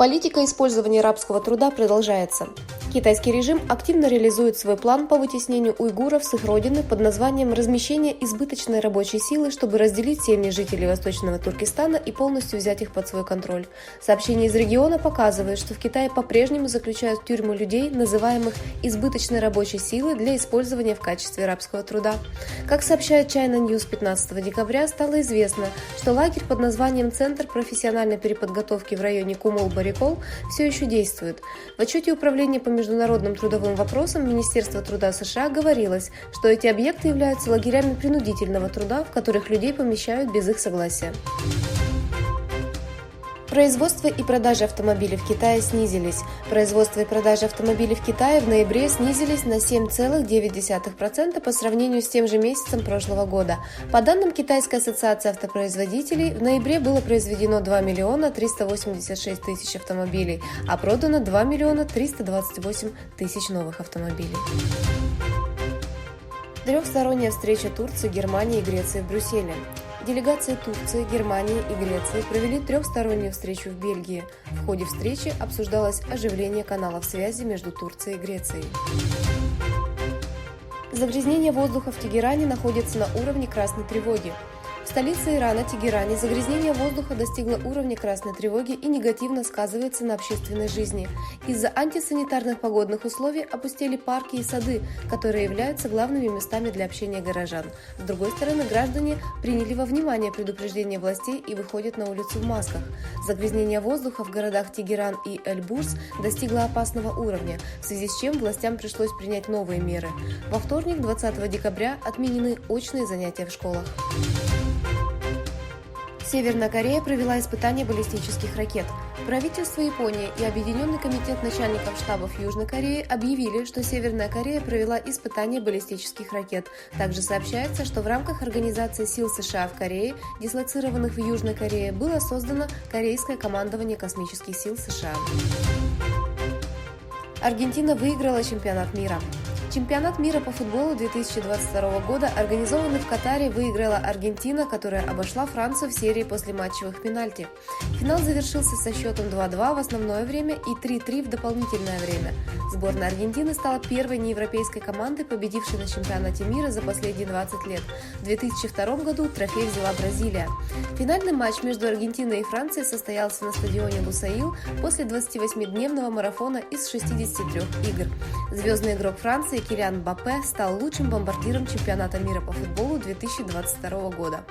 Политика использования рабского труда продолжается. Китайский режим активно реализует свой план по вытеснению уйгуров с их родины под названием «размещение избыточной рабочей силы», чтобы разделить семьи жителей Восточного Туркестана и полностью взять их под свой контроль. Сообщение из региона показывает, что в Китае по-прежнему заключают в тюрьму людей, называемых избыточной рабочей силой для использования в качестве рабского труда. Как сообщает China News 15 декабря, стало известно, что лагерь под названием «Центр профессиональной переподготовки» в районе Кумол-Барикол все еще действует. В отчете Управления по международным трудовым вопросам Министерства труда США говорилось, что эти объекты являются лагерями принудительного труда, в которых людей помещают без их согласия. Производство и продажи автомобилей в Китае снизились. Производство и продажи автомобилей в Китае в ноябре снизились на 7,9% по сравнению с тем же месяцем прошлого года. По данным Китайской ассоциации автопроизводителей, в ноябре было произведено 2 миллиона 386 тысяч автомобилей, а продано 2 миллиона 328 тысяч новых автомобилей. Трехсторонняя встреча Турции, Германии и Греции в Брюсселе. Делегации Турции, Германии и Греции провели трехстороннюю встречу в Бельгии. В ходе встречи обсуждалось оживление каналов связи между Турцией и Грецией. Загрязнение воздуха в Тегеране находится на уровне красной тревоги. В столице Ирана, Тегеране, загрязнение воздуха достигло уровня красной тревоги и негативно сказывается на общественной жизни. Из-за антисанитарных погодных условий опустели парки и сады, которые являются главными местами для общения горожан. С другой стороны, граждане приняли во внимание предупреждения властей и выходят на улицу в масках. Загрязнение воздуха в городах Тегеран и Эльбурс достигло опасного уровня, в связи с чем властям пришлось принять новые меры. Во вторник, 20 декабря, отменены очные занятия в школах. Северная Корея провела испытания баллистических ракет. Правительство Японии и Объединенный комитет начальников штабов Южной Кореи объявили, что Северная Корея провела испытания баллистических ракет. Также сообщается, что в рамках Организации сил США в Корее, дислоцированных в Южной Корее, было создано Корейское командование космических сил США. Аргентина выиграла чемпионат мира. Чемпионат мира по футболу 2022 года, организованный в Катаре, выиграла Аргентина, которая обошла Францию в серии послематчевых пенальти. Финал завершился со счетом 2-2 в основное время и 3-3 в дополнительное время. Сборная Аргентины стала первой неевропейской командой, победившей на чемпионате мира за последние 20 лет. В 2002 году трофей взяла Бразилия. Финальный матч между Аргентиной и Францией состоялся на стадионе Лусаил после 28-дневного марафона из 63 игр. Звездный игрок Франции Килиан Мбаппе стал лучшим бомбардиром чемпионата мира по футболу 2022 года.